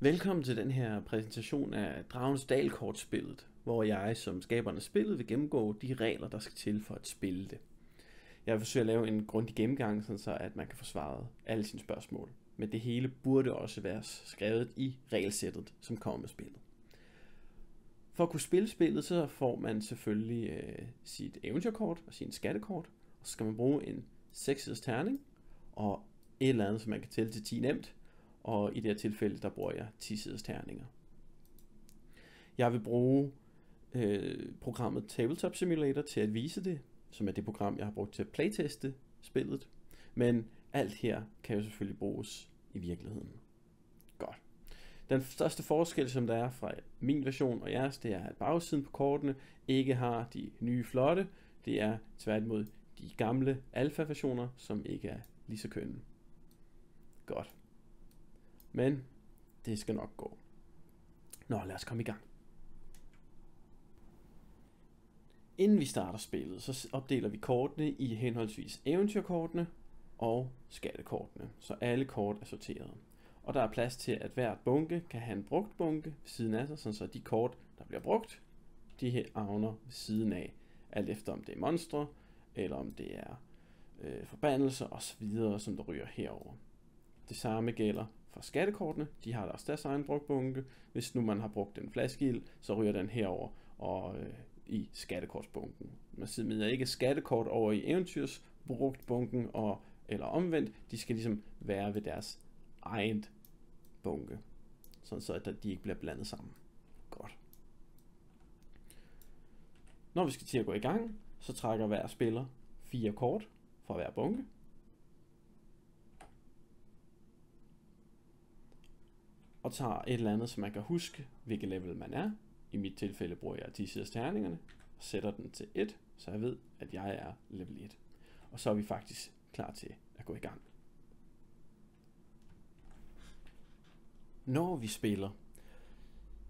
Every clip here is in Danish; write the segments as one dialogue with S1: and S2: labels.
S1: Velkommen til den her præsentation af Dragens Dal-kortspillet, hvor jeg som skaberen af spillet vil gennemgå de regler, der skal til for at spille det. Jeg vil forsøge at lave en grundig gennemgang, så at man kan få svaret alle sine spørgsmål. Men det hele burde også være skrevet i regelsættet, som kommer med spillet. For at kunne spille spillet, så får man selvfølgelig sit eventyrkort og sin skattekort, og så skal man bruge en 6-siders terning og et eller andet, som man kan tælle til 10 nemt. Og i det her tilfælde, der bruger jeg 10-siders terninger. Jeg vil bruge programmet Tabletop Simulator til at vise det, som er det program, jeg har brugt til at playteste spillet. Men alt her kan jo selvfølgelig bruges i virkeligheden. Godt. Den største forskel, som der er fra min version og jeres, det er, at bagsiden på kortene ikke har de nye flotte. Det er tværtimod de gamle alfa-versioner, som ikke er lige så kønne. Godt. Men det skal nok gå. Nå, lad os komme i gang. Inden vi starter spillet, så opdeler vi kortene i henholdsvis eventyrkortene og skattekortene, så alle kort er sorteret. Og der er plads til, at hvert bunke kan have en brugt bunke ved siden af sig, sådan så de kort, der bliver brugt, de havner ved siden af, alt efter om det er monstre, eller om det er forbandelser osv., som der ryger herover. Det samme gælder for skattekortene, de har også deres egen brugtbunke. Hvis nu man har brugt en flaskeild, så ryger den herover og i skattekortsbunken. Man smider ikke skattekort over i eventyrsbrugtbunken eller omvendt. De skal ligesom være ved deres egen bunke, sådan så at de ikke bliver blandet sammen. Godt. Når vi skal til at gå i gang, så trækker hver spiller 4 kort fra hver bunke. Og tager et eller andet, så man kan huske, hvilket level man er. I mit tilfælde bruger jeg 10-siders terningerne og sætter den til 1, så jeg ved, at jeg er level 1. Og så er vi faktisk klar til at gå i gang. Når vi spiller,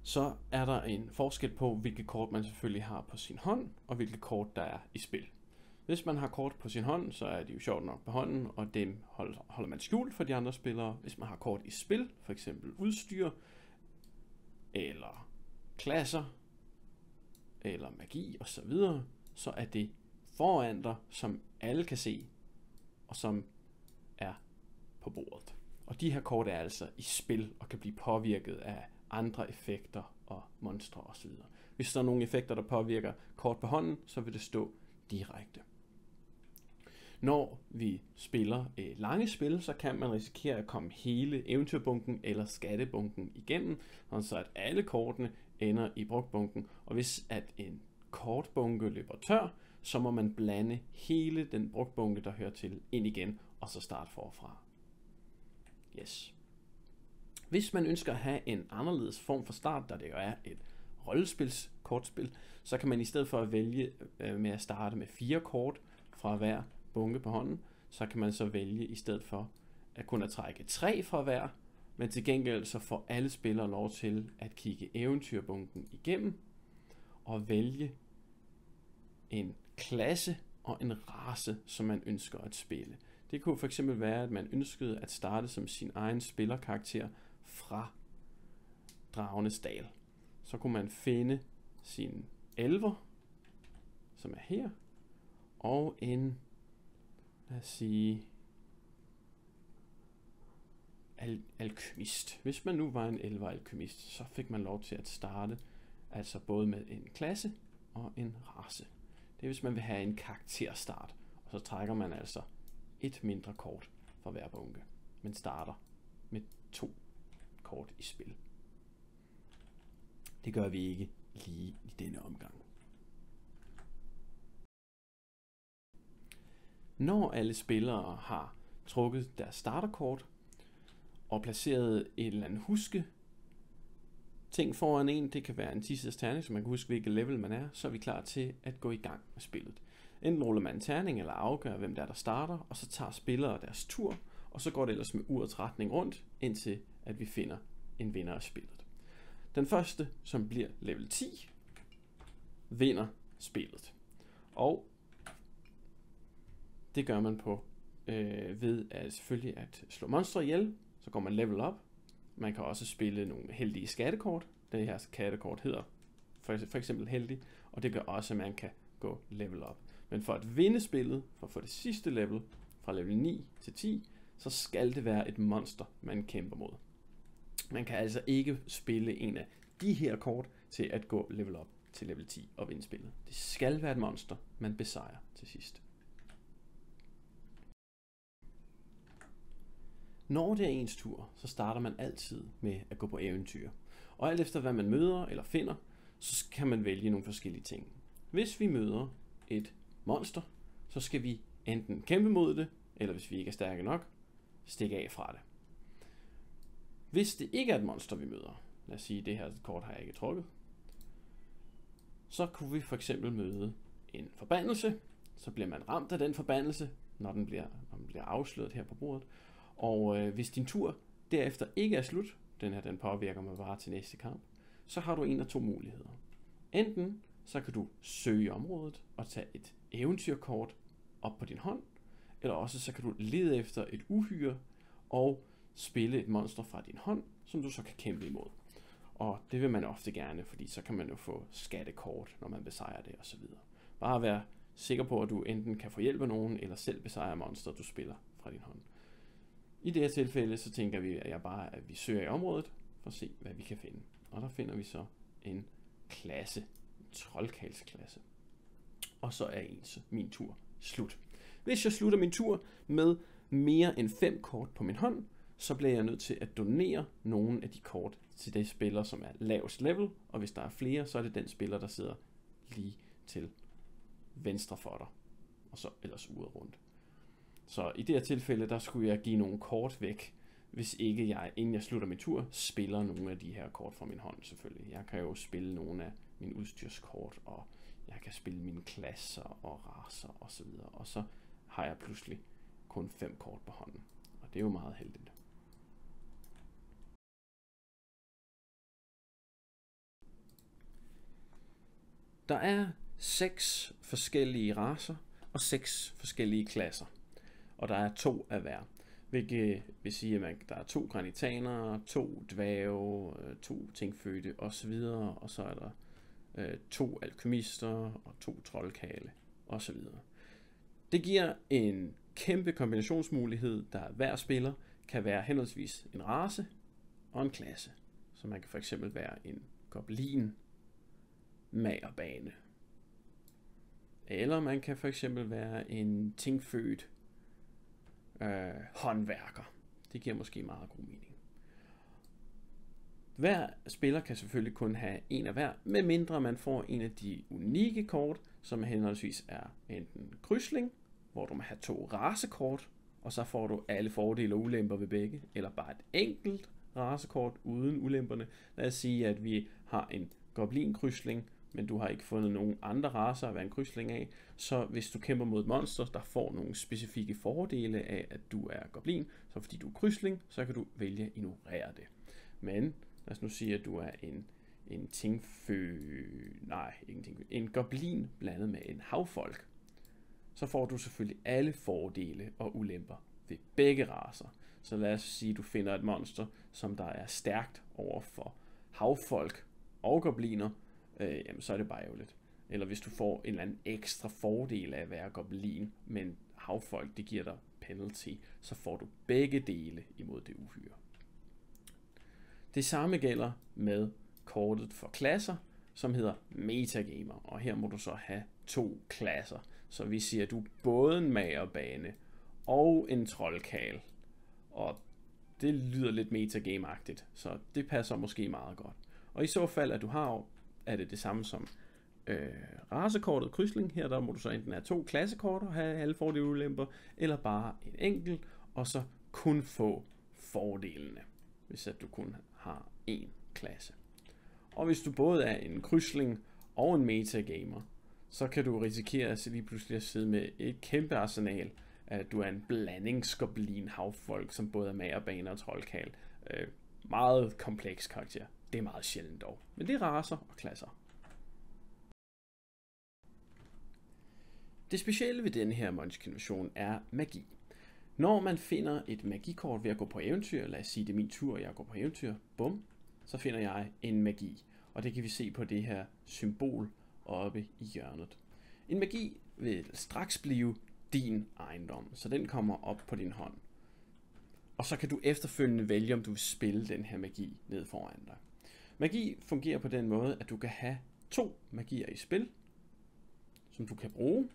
S1: så er der en forskel på, hvilke kort man selvfølgelig har på sin hånd, og hvilke kort der er i spil. Hvis man har kort på sin hånd, så er de jo sjovt nok på hånden, og dem holder man skjult for de andre spillere. Hvis man har kort i spil, for eksempel udstyr, eller klasser, eller magi osv., så er det foran dig, som alle kan se, og som er på bordet. Og de her kort er altså i spil, og kan blive påvirket af andre effekter og monstre osv. Hvis der er nogle effekter, der påvirker kort på hånden, så vil det stå direkte. Når vi spiller lange spil, så kan man risikere at komme hele eventyrbunken eller skattebunken igennem, så at alle kortene ender i brugtbunken. Og hvis at en kortbunke løber tør, så må man blande hele den brugtbunke, der hører til, ind igen, og så starte forfra. Yes. Hvis man ønsker at have en anderledes form for start, der det jo er et rollespilskortspil, så kan man i stedet for at vælge med at starte med 4 kort fra hver bunke på hånden, så kan man så vælge i stedet for at kunne trække 3 fra hver, men til gengæld så får alle spillere lov til at kigge eventyrbunken igennem og vælge en klasse og en race, som man ønsker at spille. Det kunne fx være, at man ønskede at starte som sin egen spillerkarakter fra Dragenes Dal. Så kunne man finde sin elver, som er her, og en, lad os sige, alkymist. Hvis man nu var en elver alkymist, så fik man lov til at starte altså både med en klasse og en race. Det er, hvis man vil have en karakterstart, og så trækker man altså et mindre kort fra hver bunke, men starter med 2 kort i spil. Det gør vi ikke lige i denne omgang. Når alle spillere har trukket deres starterkort og placeret et eller andet huske ting foran en, det kan være en 10-siders terning, så man kan huske, hvilket level man er, så er vi klar til at gå i gang med spillet. Enten ruller man en terning eller afgør, hvem der starter, og så tager spillere deres tur, og så går det ellers med urets retning rundt, indtil at vi finder en vinder af spillet. Den første, som bliver level 10, vinder spillet. Og det gør man på ved at selvfølgelig at slå monstre ihjel, så går man level op. Man kan også spille nogle heldige skattekort. Det her skattekort hedder for eksempel heldig, og det gør også, at man kan gå level up. Men for at vinde spillet, for at få det sidste level, fra level 9 til 10, så skal det være et monster, man kæmper mod. Man kan altså ikke spille en af de her kort til at gå level up til level 10 og vinde spillet. Det skal være et monster, man besejrer til sidst. Når det er ens tur, så starter man altid med at gå på eventyr. Og alt efter hvad man møder eller finder, så kan man vælge nogle forskellige ting. Hvis vi møder et monster, så skal vi enten kæmpe mod det, eller hvis vi ikke er stærke nok, stikke af fra det. Hvis det ikke er et monster, vi møder, lad os sige, at det her kort har jeg ikke trukket, så kunne vi for eksempel møde en forbandelse. Så bliver man ramt af den forbandelse, når den bliver afsløret her på bordet. Og hvis din tur derefter ikke er slut, den påvirker mig bare til næste kamp, så har du en af to muligheder. Enten så kan du søge området og tage et eventyrkort op på din hånd, eller også så kan du lede efter et uhyre og spille et monster fra din hånd, som du så kan kæmpe imod. Og det vil man ofte gerne, fordi så kan man jo få skattekort, når man besejrer det osv. Bare være sikker på, at du enten kan få hjælp af nogen, eller selv besejre monster, du spiller fra din hånd. I det her tilfælde, så tænker vi, at vi søger i området, for at se, hvad vi kan finde. Og der finder vi så en klasse, en troldkarlsklasse. Og så er min tur slut. Hvis jeg slutter min tur med mere end 5 kort på min hånd, så bliver jeg nødt til at donere nogle af de kort til den spiller, som er lavest level, og hvis der er flere, så er det den spiller, der sidder lige til venstre for dig, og så ellers uret rundt. Så i det her tilfælde, der skulle jeg give nogle kort væk, hvis ikke jeg, inden jeg slutter min tur, spiller nogle af de her kort fra min hånd selvfølgelig. Jeg kan jo spille nogle af mine udstyrskort, og jeg kan spille mine klasser og racer osv. Og så har jeg pludselig kun 5 kort på hånden, og det er jo meget heldigt. Der er 6 forskellige racer og 6 forskellige klasser. Og der er 2 af hver. Hvilket vil sige, at der er 2 granitanere, 2 dvæve, 2 tingfødte osv. Og så er der 2 alkymister og 2 troldkarle osv. Det giver en kæmpe kombinationsmulighed, der hver spiller kan være henholdsvis en race og en klasse. Så man kan for eksempel være en goblin magerbane. Eller man kan for eksempel være en tingfødt håndværker. Det giver måske meget god mening. Hver spiller kan selvfølgelig kun have en af hver, medmindre man får en af de unikke kort, som henholdsvis er enten krydsling, hvor du må have 2 racekort, og så får du alle fordele og ulemper ved begge, eller bare et enkelt racekort uden ulemperne. Lad os sige, at vi har en goblin-krydsling, men du har ikke fundet nogen andre racer at være en krydsling af, så hvis du kæmper mod et monster, der får nogle specifikke fordele af, at du er goblin, så fordi du er krydsling, så kan du vælge at ignorere det. Men lad os nu sige, at du er en goblin blandet med en havfolk, så får du selvfølgelig alle fordele og ulemper ved begge racer. Så lad os sige, at du finder et monster, som der er stærkt over for havfolk og gobliner, jamen så er det bare ærgerligt. Eller hvis du får en eller anden ekstra fordel af at være goblin, men havfolk, det giver dig penalty, så får du begge dele imod det uhyre. Det samme gælder med kortet for klasser, som hedder metagamer, og her må du så have 2 klasser. Så vi siger, at du er både en magerbane og en troldkarl, og det lyder lidt metagame-agtigt, så det passer måske meget godt. Og i så fald, at du har, er det samme som racekortet krydsling. Her der må du så enten have 2 klassekort og have alle fordele og ulemper, eller bare en enkelt, og så kun få fordelene, hvis at du kun har én klasse. Og hvis du både er en krydsling og en metagamer, så kan du risikere at lige pludselig at sidde med et kæmpe arsenal. At du er en blandingsgoblin havfolk, som både er magerbane og troldkarl. Meget kompleks karakter. Det er meget sjældent dog. Men det er racer og klasser. Det specielle ved denne her Munchkin-version er magi. Når man finder et magikort ved at gå på eventyr, lad os sige, det er min tur, og jeg går på eventyr, bum, så finder jeg en magi. Og det kan vi se på det her symbol oppe i hjørnet. En magi vil straks blive din ejendom, så den kommer op på din hånd. Og så kan du efterfølgende vælge, om du vil spille den her magi ned foran dig. Magi fungerer på den måde, at du kan have 2 magier i spil, som du kan bruge.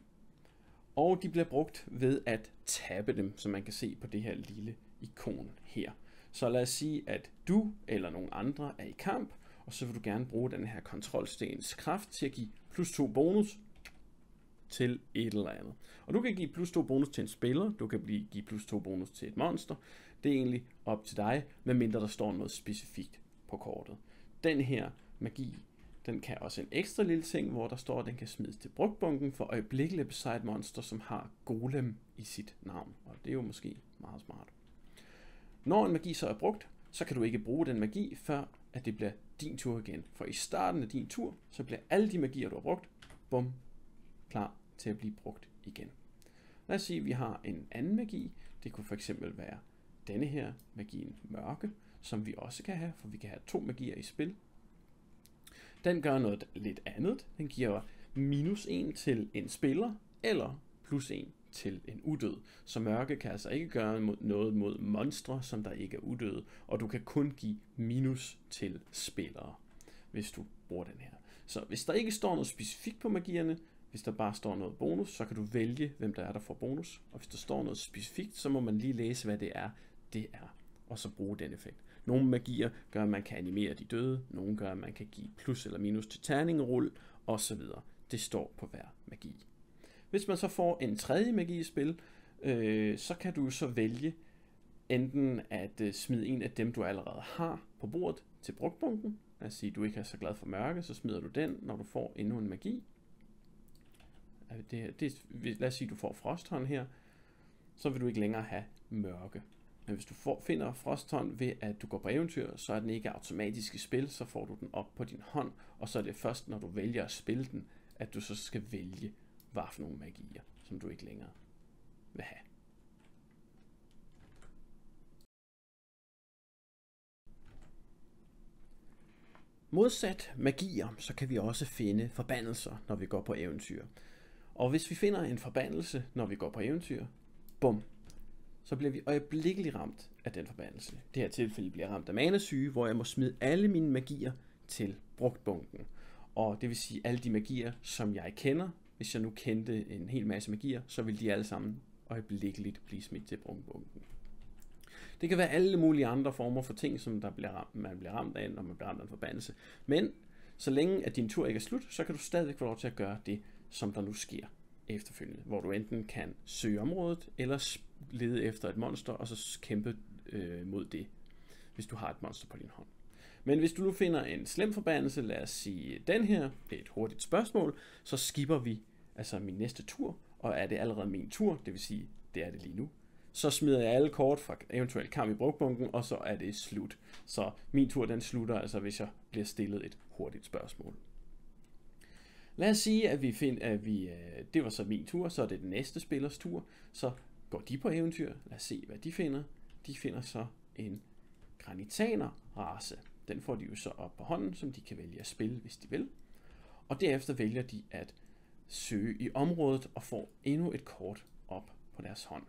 S1: Og de bliver brugt ved at tappe dem, som man kan se på det her lille ikon her. Så lad os sige, at du eller nogle andre er i kamp, og så vil du gerne bruge den her kontrolstens kraft til at give +2 bonus til et eller andet. Og du kan give +2 bonus til en spiller, du kan give +2 bonus til et monster. Det er egentlig op til dig, medmindre der står noget specifikt på kortet. Den her magi, den kan også en ekstra lille ting, hvor der står, at den kan smides til brugtbunken for øjeblikkeligt at besejre et monster, som har golem i sit navn. Og det er jo måske meget smart. Når en magi så er brugt, så kan du ikke bruge den magi, før at det bliver din tur igen. For i starten af din tur, så bliver alle de magier, du har brugt, bum, klar til at blive brugt igen. Lad os sige, at vi har en anden magi. Det kunne for eksempel være denne her, magien mørke, som vi også kan have, for vi kan have 2 magier i spil. Den gør noget lidt andet. Den giver -1 til en spiller, eller +1 til en udød. Så mørke kan altså ikke gøre noget mod monstre, som der ikke er udøde, og du kan kun give minus til spillere, hvis du bruger den her. Så hvis der ikke står noget specifikt på magierne, hvis der bare står noget bonus, så kan du vælge, hvem der får bonus. Og hvis der står noget specifikt, så må man lige læse, hvad det er, og så bruge den effekt. Nogle magier gør, at man kan animere de døde, nogle gør, at man kan give plus eller minus til terningerull, osv. Det står på hver magi. Hvis man så får en tredje magi i spil, så kan du så vælge enten at smide en af dem, du allerede har på bordet til brugtbunken. Lad os sige, at du ikke er så glad for mørke, så smider du den, når du får endnu en magi. Lad os sige, at du får frosthånd her, så vil du ikke længere have mørke. Men hvis du finder frosthånd ved, at du går på eventyr, så er den ikke automatisk i spil, så får du den op på din hånd, og så er det først, når du vælger at spille den, at du så skal vælge, hvad for nogle magier, som du ikke længere vil have. Modsat magier, så kan vi også finde forbandelser, når vi går på eventyr. Og hvis vi finder en forbandelse, når vi går på eventyr, bum, så bliver vi øjeblikkeligt ramt af den forbandelse. I det her tilfælde bliver jeg ramt af manasyge, hvor jeg må smide alle mine magier til brugtbunken. Og det vil sige alle de magier, som jeg kender. Hvis jeg nu kendte en hel masse magier, så vil de alle sammen øjeblikkeligt blive smidt til brugtbunken. Det kan være alle mulige andre former for ting, som man bliver ramt af, når man bliver ramt af en forbandelse. Men så længe at din tur ikke er slut, så kan du stadigvæk få lov til at gøre det, som der nu sker efterfølgende. Hvor du enten kan søge området, eller lede efter et monster, og så kæmpe mod det, hvis du har et monster på din hånd. Men hvis du nu finder en slem forbandelse, lad os sige den her, det er et hurtigt spørgsmål, så skipper vi altså min næste tur, og er det allerede min tur, det vil sige, det er det lige nu, så smider jeg alle kort fra eventuelt kamp i brugtbunken, og så er det slut. Så min tur, den slutter, altså hvis jeg bliver stillet et hurtigt spørgsmål. Lad os sige, at det var så min tur, så er det den næste spillers tur, så går de på eventyr. Lad os se, hvad de finder. De finder så en granitaner-race. Den får de jo så op på hånden, som de kan vælge at spille, hvis de vil. Og derefter vælger de at søge i området og får endnu et kort op på deres hånd.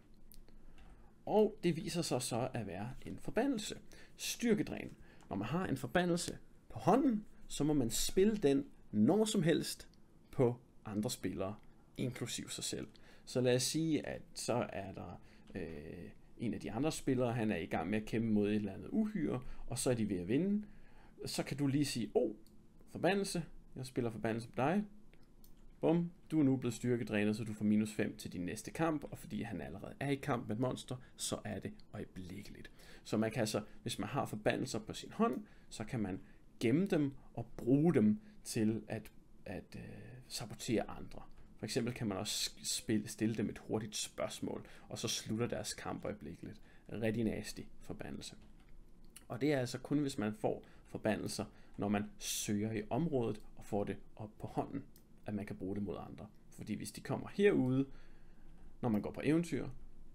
S1: Og det viser sig så at være en forbandelse. Styrkedræn. Når man har en forbandelse på hånden, så må man spille den når som helst på andre spillere, inklusiv sig selv. Så lad os sige, at så er der en af de andre spillere, han er i gang med at kæmpe mod et eller andet uhyre, og så er de ved at vinde. Så kan du lige sige, forbandelse, jeg spiller forbandelse på dig. Bum, du er nu blevet styrkedrænet, så du får -5 til din næste kamp, og fordi han allerede er i kamp med et monster, så er det øjeblikkeligt. Så man kan altså, hvis man har forbandelser på sin hånd, så kan man gemme dem og bruge dem til at sabotere andre. For eksempel kan man også stille dem et hurtigt spørgsmål, og så slutter deres kamp øjeblikkeligt. Rigtig nasty forbandelse. Og det er altså kun, hvis man får forbandelser, når man søger i området og får det op på hånden, at man kan bruge det mod andre. Fordi hvis de kommer herude, når man går på eventyr,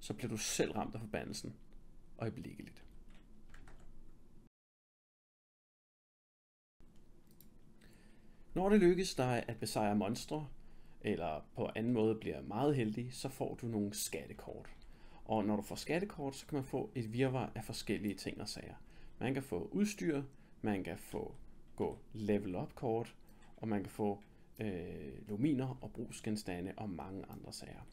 S1: så bliver du selv ramt af forbandelsen øjeblikkeligt. Når det lykkes dig at besejre monstre, eller på anden måde bliver meget heldig, så får du nogle skattekort. Og når du får skattekort, så kan man få et virvar af forskellige ting og sager. Man kan få udstyr, man kan få gå level up kort, og man kan få luminer og brugsgenstande og mange andre sager.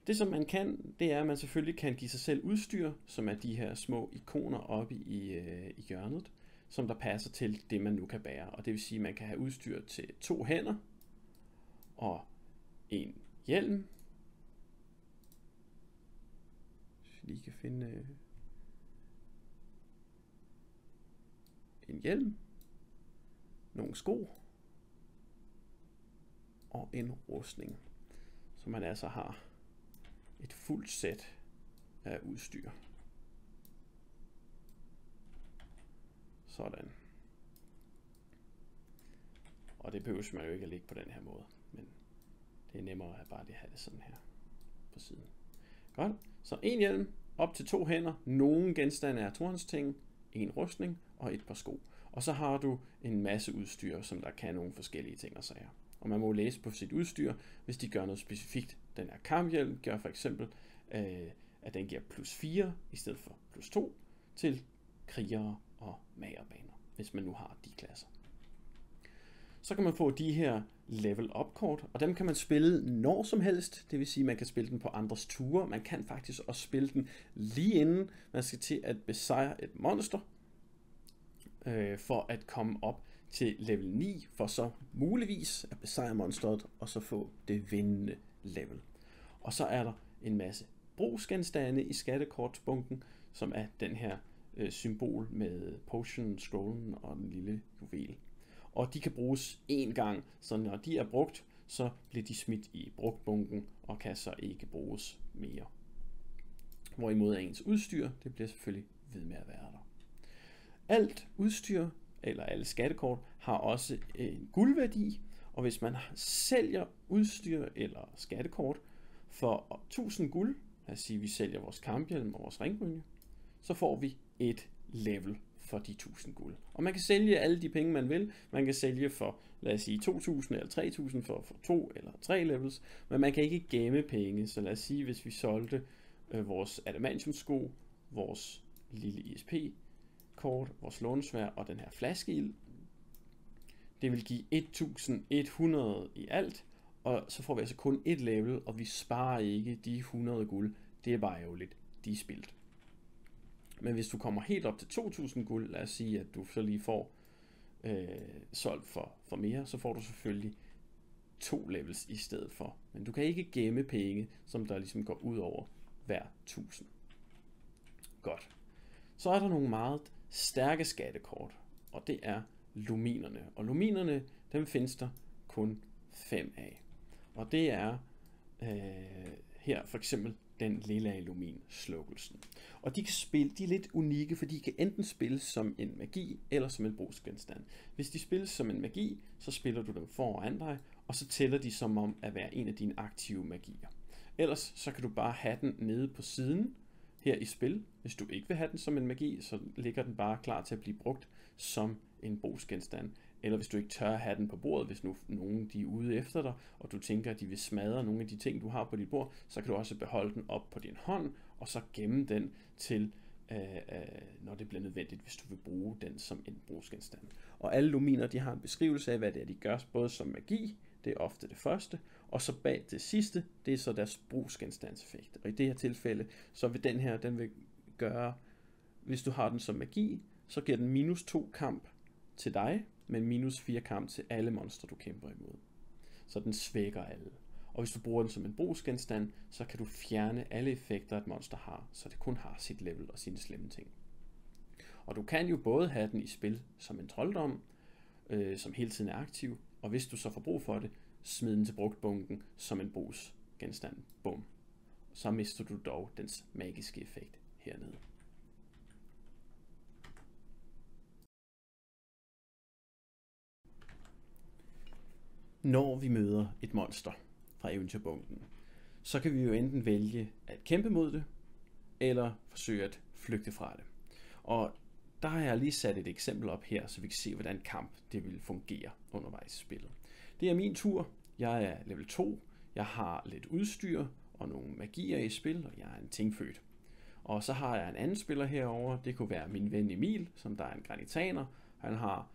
S1: Det som man kan, det er at man selvfølgelig kan give sig selv udstyr, som er de her små ikoner oppe i hjørnet, som der passer til det man nu kan bære. Og det vil sige at man kan have udstyr til 2 hænder og en hjelm. Hvis vi lige kan finde en hjelm, nogle sko og en rustning, så man altså har et fuldt sæt af udstyr. Sådan. Og det behøver man jo ikke at lægge på den her måde, men det er nemmere at bare have det sådan her på siden. Godt. Så en hjelm, op til 2 hænder, nogle genstande er tornsting, en rustning og et par sko. Og så har du en masse udstyr, som der kan nogle forskellige ting og sager. Og man må læse på sit udstyr, hvis de gør noget specifikt. Den her kamphjelm gør for eksempel, at den giver +4 i stedet for +2 til krigere og magerbaner, hvis man nu har de klasser. Så kan man få de her level up kort, og dem kan man spille når som helst. Det vil sige, at man kan spille den på andres ture. Man kan faktisk også spille den lige inden man skal til at besejre et monster, for at komme op til level 9, for så muligvis at besejre monsteret, og så få det vindende level. Og så er der en masse brugsgenstande i skattekortsbunken, som er den her symbol med potion, scrollen og den lille juvel. Og de kan bruges én gang, så når de er brugt, så bliver de smidt i brugtbunken og kan så ikke bruges mere. Hvorimod ens udstyr, det bliver selvfølgelig ved med at være der. Alt udstyr, eller alle skattekort, har også en guldværdi, og hvis man sælger udstyr eller skattekort for 1000 guld, lad os sige, at vi sælger vores kamphjelm og vores ringbrynje, så får vi et level for de 1000 guld. Og man kan sælge alle de penge, man vil. Man kan sælge for, lad os sige, 2000 eller 3000 for 2 eller 3 levels, men man kan ikke gemme penge. Så lad os sige, hvis vi solgte vores adamantiumsko, vores lille ISP-kort, vores lånesvær og den her flaskeild, det vil give 1100 i alt, og så får vi altså kun et level, og vi sparer ikke de 100 guld. Det er bare ærgerligt. De er spildt. Men hvis du kommer helt op til 2000 guld, lad os sige, at du så lige får solgt for mere, så får du selvfølgelig 2 levels i stedet for. Men du kan ikke gemme penge, som der ligesom går ud over hver 1000. Godt. Så er der nogle meget stærke skattekort, og det er luminerne. Og luminerne, dem findes der kun 5 af. Og det er her for eksempel den lilla lumin slukkelsen. Og de kan spille, de er lidt unikke, for de kan enten spilles som en magi eller som en brugsgenstand. Hvis de spilles som en magi, så spiller du dem foran dig, og så tæller de som om at være en af dine aktive magier. Ellers så kan du bare have den nede på siden her i spil. Hvis du ikke vil have den som en magi, så ligger den bare klar til at blive brugt som en brugsgenstand. Eller hvis du ikke tør at have den på bordet, hvis nu nogen de er ude efter dig, og du tænker, at de vil smadre nogle af de ting, du har på dit bord, så kan du også beholde den op på din hånd, og så gemme den til, når det bliver nødvendigt, hvis du vil bruge den som en brugsgenstand. Og alle luminer, de har en beskrivelse af, hvad det er, de gør, både som magi, det er ofte det første, og så bag det sidste, det er så deres brugsgenstandseffekt. Og i det her tilfælde, så vil den her, den vil gøre, hvis du har den som magi, så giver den -2 kamp til dig, men -4 kamp til alle monstre, du kæmper imod. Så den svækker alle. Og hvis du bruger den som en brugsgenstand, så kan du fjerne alle effekter, et monster har, så det kun har sit level og sine slemme ting. Og du kan jo både have den i spil som en trolddom, som hele tiden er aktiv, og hvis du så får brug for det, smid den til brugtbunken som en brugsgenstand. Bum. Så mister du dog dens magiske effekt hernede. Når vi møder et monster fra eventyrbunken, så kan vi jo enten vælge at kæmpe mod det, eller forsøge at flygte fra det. Og der har jeg lige sat et eksempel op her, så vi kan se, hvordan kamp det vil fungere undervejs i spillet. Det er min tur. Jeg er level 2. Jeg har lidt udstyr og nogle magier i spil, og jeg er en tingfødt. Og så har jeg en anden spiller herover. Det kunne være min ven Emil, som der er en granitaner. Han har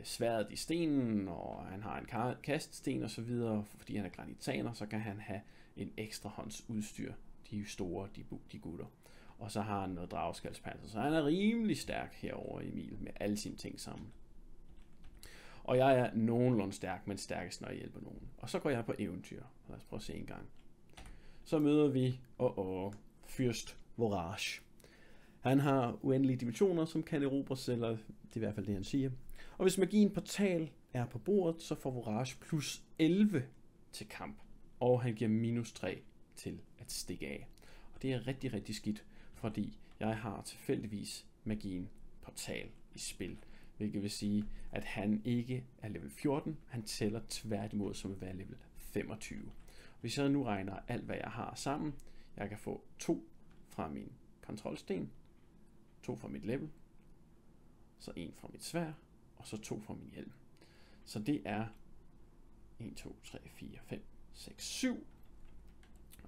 S1: sværdet i stenen, og han har en kaststen og så videre. Fordi han er granitaner, så kan han have en ekstra hånds udstyr. De er jo store, de gutter. Og så har han noget drageskaldspanser. Så han er rimelig stærk herover, Emil, med alle sine ting sammen. Og jeg er nogenlunde stærk, men stærkest, når jeg hjælper nogen. Og så går jeg på eventyr. Lad os prøve at se en gang. Så møder vi Fyrst Vorage. Han har uendelige dimensioner, som kan erobres, eller det er i hvert fald det, han siger. Og hvis magien portal er på bordet, så får Vorage plus 11 til kamp. Og han giver minus 3 til at stikke af. Og det er rigtig, rigtig skidt, fordi jeg har tilfældigvis magien portal i spil. Hvilket vil sige, at han ikke er level 14, han tæller tværtimod som at være level 25. Hvis jeg nu regner alt, hvad jeg har sammen, jeg kan få 2 fra min kontrolsten, 2 fra mit level, så 1 fra mit sværd, og så 2 fra min hjelm. Så det er 1, 2, 3, 4, 5, 6, 7.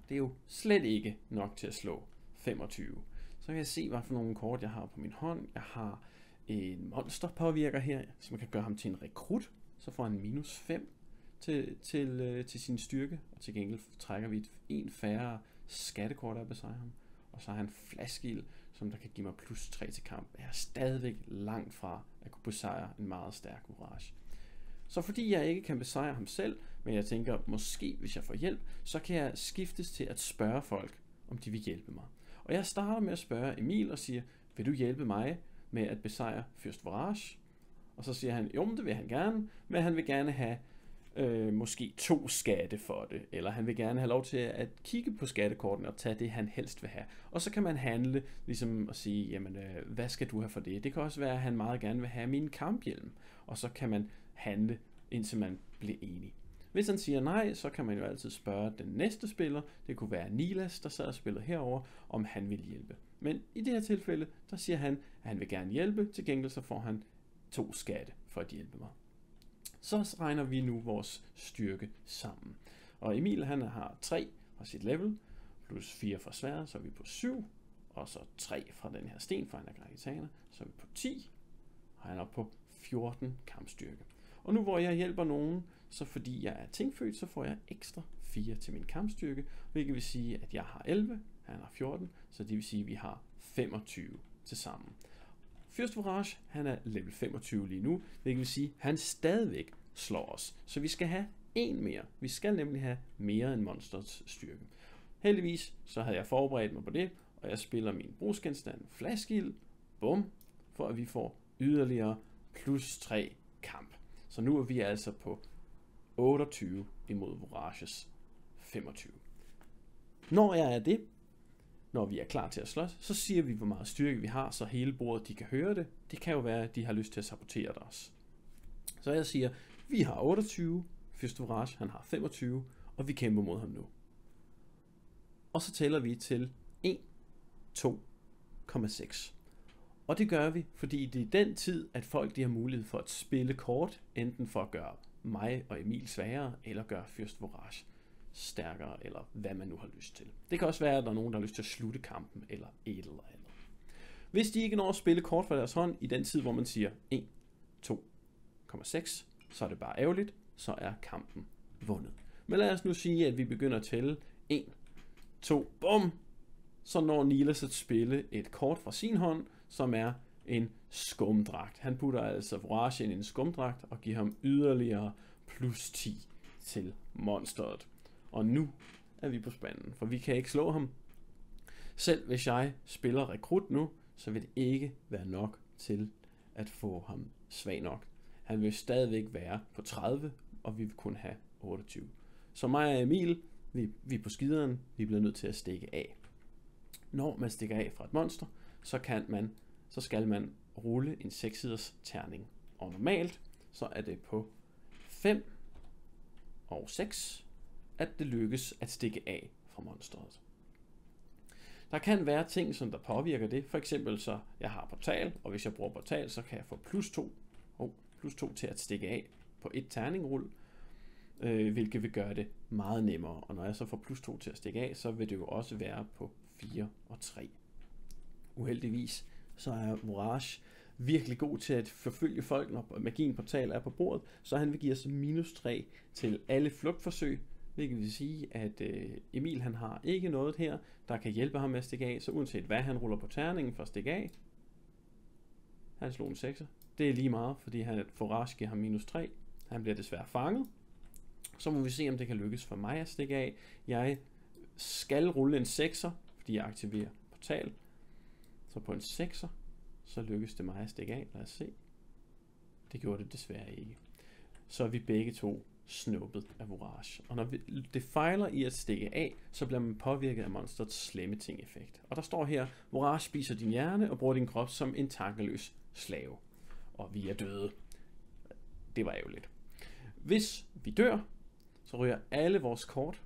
S1: Det er jo slet ikke nok til at slå 25. Så kan jeg se, hvad for nogle kort jeg har på min hånd. Jeg har en monster påvirker her, som kan gøre ham til en rekrut. Så får han minus 5 til sin styrke. Og til gengæld trækker vi en færre skattekort af besejre ham. Og så har han flaskegild, som der kan give mig plus 3 til kamp. Jeg er stadigvæk langt fra at kunne besejre en meget stærk Vorage. Så fordi jeg ikke kan besejre ham selv, men jeg tænker, måske hvis jeg får hjælp, så kan jeg skiftes til at spørge folk, om de vil hjælpe mig. Og jeg starter med at spørge Emil og siger, vil du hjælpe mig med at besejre Fyrst Vorage? Og så siger han, jo, det vil han gerne, men han vil gerne have måske 2 skatte for det, eller han vil gerne have lov til at kigge på skattekortene og tage det, han helst vil have. Og så kan man handle, ligesom at sige, jamen, hvad skal du have for det? Det kan også være, at han meget gerne vil have min kamphjelm, og så kan man handle, indtil man bliver enig. Hvis han siger nej, så kan man jo altid spørge den næste spiller, det kunne være Nilas, der sad og spiller herover, om han vil hjælpe. Men i det her tilfælde, der siger han, at han vil gerne hjælpe, til gengæld så får han 2 skatte for at hjælpe mig. Så regner vi nu vores styrke sammen. Og Emil han har 3 fra sit level, plus 4 fra sværdet, så er vi på 7, og så 3 fra den her sten, for han er granitaner, så er vi på 10, og han er på 14 kampstyrke. Og nu hvor jeg hjælper nogen, så fordi jeg er tingfødt, så får jeg ekstra 4 til min kampstyrke, hvilket vil sige, at jeg har 11, han har 14, så det vil sige, at vi har 25 til sammen. Fyrst Vorage, han er level 25 lige nu, hvilket vil sige, at han stadigvæk slår os. Så vi skal have 1 mere. Vi skal nemlig have mere end monsters styrke. Heldigvis så havde jeg forberedt mig på det, og jeg spiller min brugsgenstand flaskegild, bum, for at vi får yderligere plus 3 kamp. Så nu er vi altså på 28 imod Vorages 25. Når jeg er det, når vi er klar til at slås, så siger vi, hvor meget styrke vi har, så hele bordet de kan høre det. Det kan jo være, at de har lyst til at sabotere os. Så jeg siger, vi har 28, Fyrst Vorage han har 25, og vi kæmper mod ham nu. Og så tæller vi til 1, 2,6. Og det gør vi, fordi det er den tid, at folk de har mulighed for at spille kort, enten for at gøre mig og Emil sværere, eller gøre Fyrst Vorage stærkere, eller hvad man nu har lyst til. Det kan også være, at der er nogen, der har lyst til at slutte kampen, eller et eller andet. Hvis de ikke når at spille kort fra deres hånd i den tid, hvor man siger 1, 2,6, så er det bare ærgerligt, så er kampen vundet. Men lad os nu sige, at vi begynder at tælle 1, 2, bum! Så når Nilas at spille et kort fra sin hånd, som er en skumdragt. Han putter altså Vorage ind i en skumdragt og giver ham yderligere plus 10 til monsteret. Og nu er vi på spanden, for vi kan ikke slå ham. Selv hvis jeg spiller rekrut nu, så vil det ikke være nok til at få ham svag nok. Han vil stadigvæk være på 30, og vi vil kun have 28. Så mig og Emil, vi er på skideren, vi bliver nødt til at stikke af. Når man stikker af fra et monster, så skal man rulle en 6-siders terning. Og normalt, så er det på 5 og 6, at det lykkes at stikke af fra monsteret. Der kan være ting, som der påvirker det. For eksempel så, jeg har portal, og hvis jeg bruger portal, så kan jeg få plus 2 til at stikke af på et terningrulle, hvilket vil gøre det meget nemmere. Og når jeg så får plus 2 til at stikke af, så vil det jo også være på 4 og 3. Uheldigvis så er Vourage virkelig god til at forfølge folk, når magien portal er på bordet, så han vil give os minus 3 til alle flugtforsøg, hvilket vil sige, at Emil han har ikke noget her, der kan hjælpe ham med at stikke af, så uanset hvad han ruller på terningen for at stikke af, han slog en 6'er. Det er lige meget, fordi Vourage giver ham minus 3. Han bliver desværre fanget. Så må vi se, om det kan lykkes for mig at stikke af. Jeg skal rulle en 6'er, fordi jeg aktiverer portal. Så på en 6'er, så lykkes det mig at stikke af. Lad os se. Det gjorde det desværre ikke. Så er vi begge to snuppet af Vourage. Og når det fejler i at stikke af, så bliver man påvirket af monsterets slemme ting-effekt. Og der står her, Vourage spiser din hjerne og bruger din krop som en tankeløs slave. Og vi er døde. Det var ærgerligt. Hvis vi dør, så ryger alle vores kort,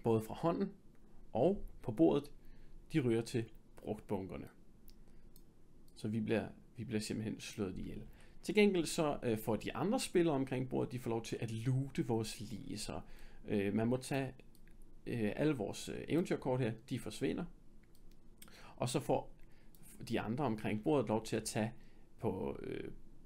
S1: både fra hånden og på bordet, de ryger til brugtbunkerne. Så vi bliver simpelthen slået ihjel. Til gengæld så får de andre spillere omkring bordet, de får lov til at loote vores lige. Så man må tage alle vores eventyrkort her, de forsvinder. Og så får de andre omkring bordet lov til at tage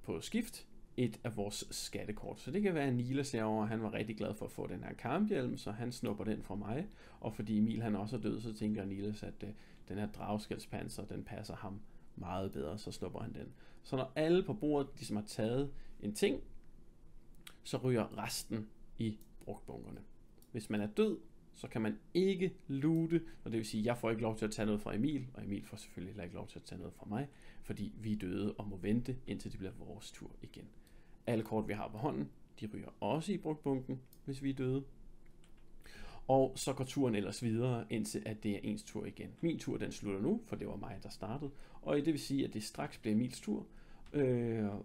S1: på skift et af vores skattekort. Så det kan være, at Nilas herovre, han var rigtig glad for at få den her kamphjelm, så han snupper den fra mig. Og fordi Emil han også er død, så tænker Nilas, at den her dragskældspanser, den passer ham meget bedre, så snupper han den. Så når alle på bordet ligesom har taget en ting, så ryger resten i brugtbunkerne. Hvis man er død, så kan man ikke loote, og det vil sige, at jeg får ikke lov til at tage noget fra Emil, og Emil får selvfølgelig heller ikke lov til at tage noget fra mig, fordi vi er døde og må vente, indtil det bliver vores tur igen. Alle kort, vi har på hånden, de ryger også i brugtbunken, hvis vi er døde. Og så går turen ellers videre, indtil at det er ens tur igen. Min tur, den slutter nu, for det var mig, der startede. Og det vil sige, at det straks bliver Emils tur.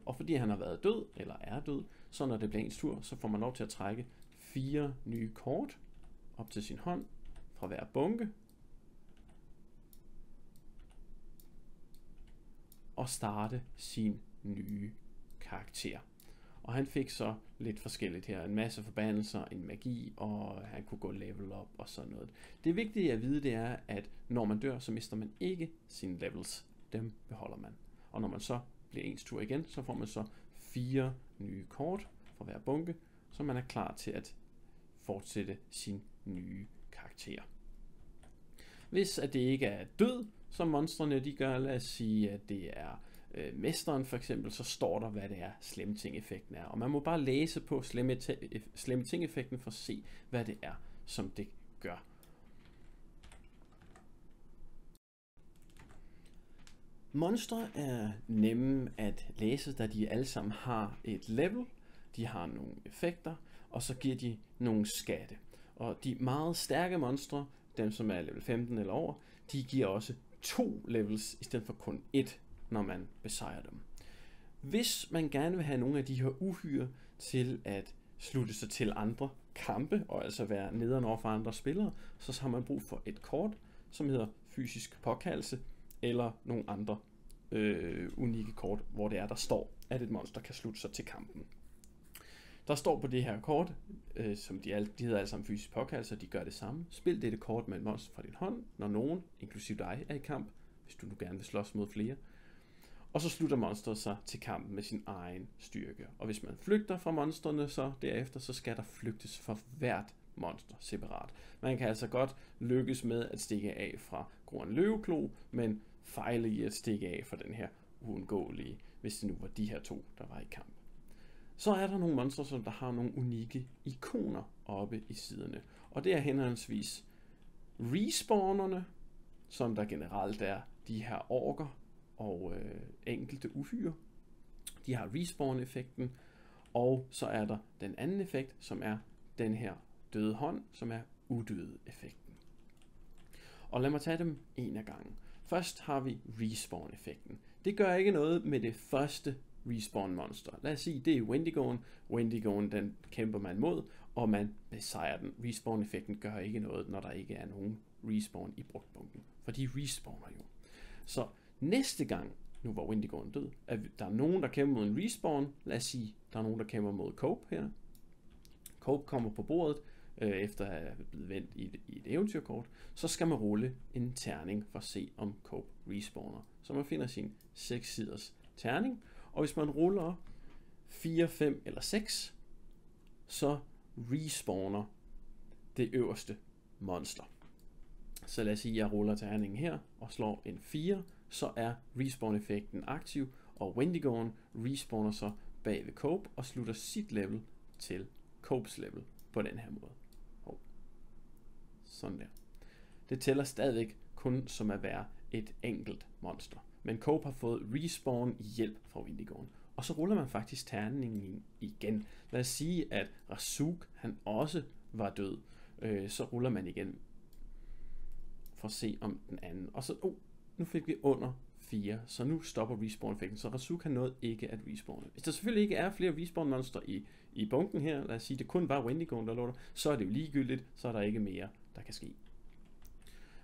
S1: Og fordi han har været død, eller er død, så når det bliver ens tur, så får man lov til at trække 4 nye kort op til sin hånd fra hver bunke. Og starte sin nye karakter. Og han fik så lidt forskelligt her. En masse forbandelser, en magi, og han kunne gå level op og sådan noget. Det vigtige at vide, det er, at når man dør, så mister man ikke sine levels. Dem beholder man. Og når man så bliver ens tur igen, så får man så 4 nye kort fra hver bunke, så man er klar til at fortsætte sin nye karakter. Hvis at det ikke er død, som monstrene de gør, lad os sige, at det er mesteren for eksempel, så står der, hvad det er, slemme ting-effekten er. Og man må bare læse på slemme ting-effekten for at se, hvad det er, som det gør. Monstre er nemme at læse, da de alle sammen har et level, de har nogle effekter, og så giver de nogle skatte. Og de meget stærke monstre, dem som er level 15 eller over, de giver også 2 levels i stedet for kun 1, når man besejrer dem. Hvis man gerne vil have nogle af de her uhyre til at slutte sig til andre kampe, og altså være nederen over for andre spillere, så har man brug for et kort, som hedder fysisk påkaldelse, eller nogle andre unikke kort, hvor det er, der står, at et monster kan slutte sig til kampen. Der står på det her kort, som de hedder alle sammen fysisk påkaldelse, de gør det samme. Spil dette kort med et monster fra din hånd, når nogen, inklusive dig, er i kamp, hvis du nu gerne vil slås mod flere. Og så slutter monsteret sig til kampen med sin egen styrke. Og hvis man flygter fra monstrene så derefter, så skal der flygtes for hvert monster separat. Man kan altså godt lykkes med at stikke af fra Groen Løveklo, men fejle i at stikke af fra den her uundgåelige, hvis det nu var de her 2, der var i kamp. Så er der nogle monstre, som der har nogle unikke ikoner oppe i siderne. Og det er henholdsvis respawnerne, som der generelt er de her orker og enkelte uhyre. De har respawn-effekten, og så er der den anden effekt, som er den her døde hånd, som er udøde-effekten. Og lad mig tage dem en af gangen. Først har vi respawn-effekten. Det gør ikke noget med det første respawn monster. Lad os sige, det er Wendigoen. Wendigoen, den kæmper man mod, og man besejrer den. Respawn-effekten gør ikke noget, når der ikke er nogen respawn i brugtbunken, for de respawner jo. Så næste gang, nu hvor Wendigoen død, at der er nogen, der kæmper mod en respawn, lad os sige, der er nogen, der kæmper mod Cope her. Cope kommer på bordet, efter at have blevet vendt i et eventyrkort, så skal man rulle en terning for at se, om Cope respawner. Så man finder sin 6-siders terning, og hvis man ruller 4, 5 eller 6, så respawner det øverste monster. Så lad os sige, at jeg ruller terningen her og slår en 4, så er respawn-effekten aktiv, og Wendigoen respawner så bag ved Cope og slutter sit level til Copes level på den her måde. Sådan der. Det tæller stadigvæk kun som at være et enkelt monster. Men Cope har fået respawn hjælp fra Wendigoen. Og så ruller man faktisk terningen igen. Lad os sige, at Razook han også var død. Så ruller man igen for at se om den anden. Og så, nu fik vi under 4, så nu stopper respawn-effekten. Så Razook han nåede ikke at respawne. Hvis der selvfølgelig ikke er flere respawn-monster i bunken her, lad os sige, det kun var Wendigoen, der lå der, så er det jo ligegyldigt, så er der ikke mere, der kan ske.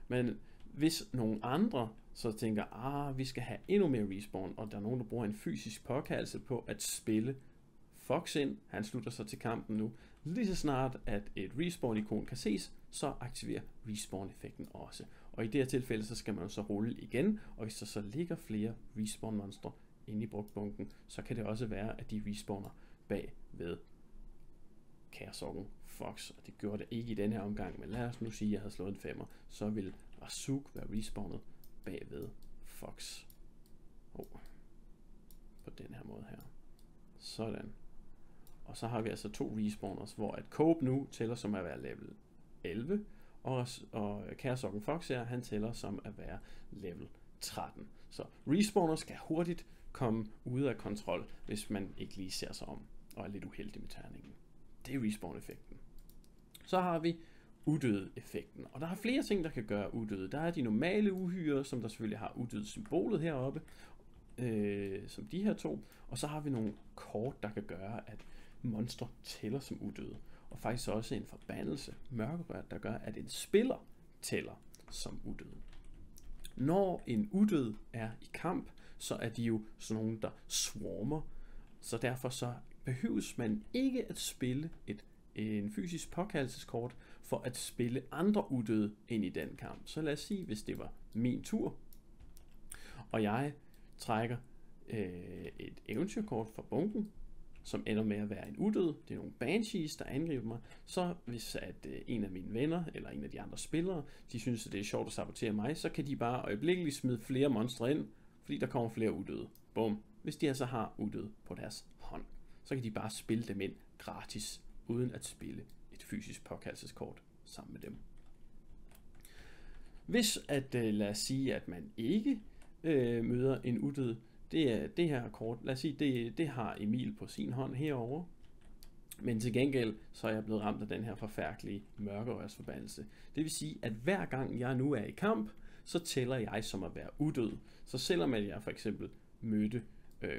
S1: Men hvis nogle andre så tænker, vi skal have endnu mere respawn, og der er nogen, der bruger en fysisk påkaldelse på at spille Fox ind, han slutter sig til kampen nu, lige så snart at et respawn-ikon kan ses, så aktiverer respawn-effekten også. Og i det her tilfælde, så skal man så rulle igen, og hvis der så ligger flere respawn-monstre inde i brugtbunken, så kan det også være, at de respawner bag ved Chaosorken Fox, og det gjorde det ikke i denne her omgang, men lad os nu sige, at jeg havde slået en 5'er, så vil Razook være respawnet bag ved Fox. På den her måde her. Sådan. Og så har vi altså 2 respawners, hvor at Cope nu tæller som at være level 11, og Chaosorken Fox her, han tæller som at være level 13. Så respawners skal hurtigt komme ud af kontrol, hvis man ikke lige ser sig om, og er lidt uheldig med terningen. Det er respawn-effekten. Så har vi udøde-effekten, og der er flere ting, der kan gøre udøde. Der er de normale uhyrer, som der selvfølgelig har udøde-symbolet heroppe, som de her 2, og så har vi nogle kort, der kan gøre, at monstre tæller som udøde, og faktisk også en forbandelse, mørkerør, der gør, at en spiller tæller som udøde. Når en udød er i kamp, så er de jo sådan nogle, der swarmer, så derfor så behøves man ikke at spille en fysisk påkaldelseskort for at spille andre udøde ind i den kamp. Så lad os sige, hvis det var min tur, og jeg trækker et eventyrkort fra bunken, som ender med at være en udød, det er nogle banshees, der angriber mig, så hvis at en af mine venner, eller en af de andre spillere, de synes, at det er sjovt at sabotere mig, så kan de bare øjeblikkeligt smide flere monstre ind, fordi der kommer flere udøde. Bum. Hvis de altså har udøde på deres hånd, så kan de bare spille dem ind gratis, uden at spille et fysisk påkaldelseskort sammen med dem. Hvis at, lad os sige, at man ikke møder en udød, det her kort, lad os sige, det har Emil på sin hånd herover. Men til gengæld, så er jeg blevet ramt af den her forfærdelige mørkerørsforbandelse. Det vil sige, at hver gang jeg nu er i kamp, så tæller jeg som at være udød. Så selvom at jeg for eksempel mødte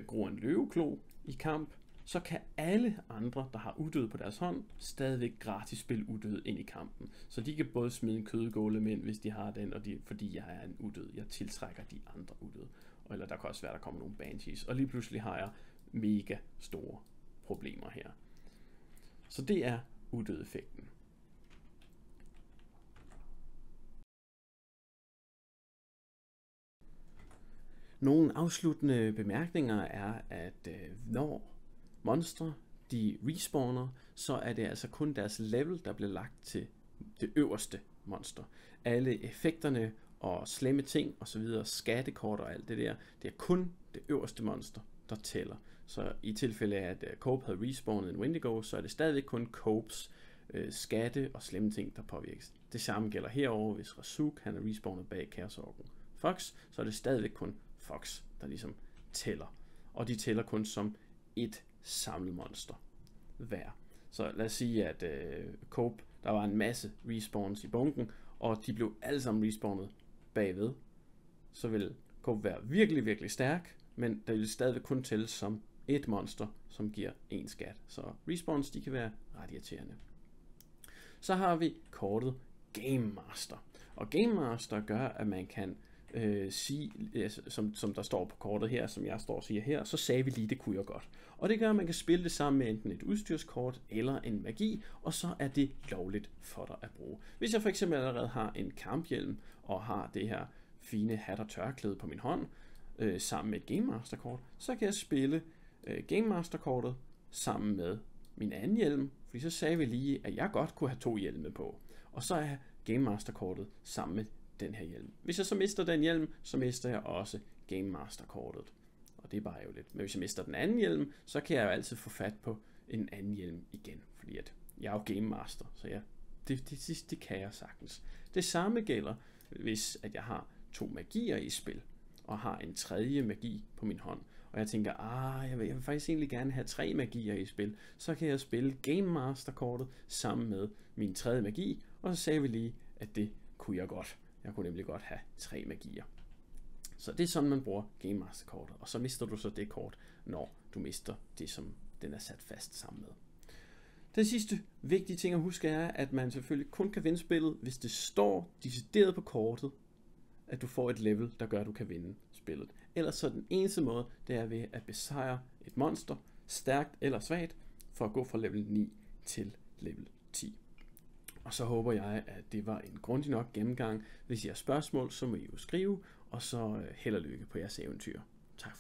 S1: Groen Løveklo i kamp, så kan alle andre, der har udød på deres hånd, stadigvæk gratis spille udød ind i kampen. Så de kan både smide en kødgålem ind, hvis de har den, og fordi jeg er en udød. Jeg tiltrækker de andre udød. Eller der kan også være, der kommer nogle banshees. Og lige pludselig har jeg mega store problemer her. Så det er udød-effekten. Nogle afsluttende bemærkninger er, at når monstre de respawner, så er det altså kun deres level, der bliver lagt til det øverste monster. Alle effekterne og slemme ting og så videre, skattekort og alt det der, det er kun det øverste monster, der tæller. Så i tilfælde af, at Cope havde respawnet en Wendigo, så er det stadigvæk kun Copes skatte og slemme ting, der påvirkes. Det samme gælder herover, hvis Razook han er respawnet bag Chaosorken Fox, så er det stadigvæk kun Fox, der ligesom tæller. Og de tæller kun som et samlet monster hver. Så lad os sige, at Cope, der var en masse respawns i bunken, og de blev alle sammen respawnet bagved. Så vil Cope være virkelig, virkelig stærk, men der vil stadigvæk kun tælle som et monster, som giver en skat. Så respawns, de kan være ret irriterende. Så har vi kortet Game Master. Og Game Master gør, at man kan sige, som der står på kortet her, som jeg står og siger her, så sagde vi lige, det kunne jeg godt. Og det gør, at man kan spille det sammen med enten et udstyrskort eller en magi, og så er det lovligt for dig at bruge. Hvis jeg for eksempel allerede har en kamphjelm og har det her fine hat og tørklæde på min hånd, sammen med et Game Master kort, så kan jeg spille Game Master kortet sammen med min anden hjelm, fordi så sagde vi lige, at jeg godt kunne have 2 hjelme på. Og så er Game Master kortet sammen med den her hjelm. Hvis jeg så mister den hjelm, så mister jeg også Game Master kortet. Og det er bare ærgerligt. Men hvis jeg mister den anden hjelm, så kan jeg jo altid få fat på en anden hjelm igen. Fordi at jeg er jo Game Master, så det kan jeg sagtens. Det samme gælder, hvis at jeg har 2 magier i spil, og har en tredje magi på min hånd. Og jeg tænker, jeg vil faktisk egentlig gerne have 3 magier i spil. Så kan jeg spille Game Master kortet sammen med min tredje magi, og så sagde vi lige, at det kunne jeg godt. Jeg kunne nemlig godt have 3 magier. Så det er sådan, man bruger Game Master kortet. Og så mister du så det kort, når du mister det, som den er sat fast sammen med. Den sidste vigtige ting at huske er, at man selvfølgelig kun kan vinde spillet, hvis det står decideret på kortet, at du får et level, der gør, at du kan vinde spillet. Ellers så den eneste måde, det er ved at besejre et monster, stærkt eller svagt, for at gå fra level 9 til level 10. Og så håber jeg, at det var en grundig nok gennemgang. Hvis I har spørgsmål, så må I jo skrive, og så held og lykke på jeres eventyr.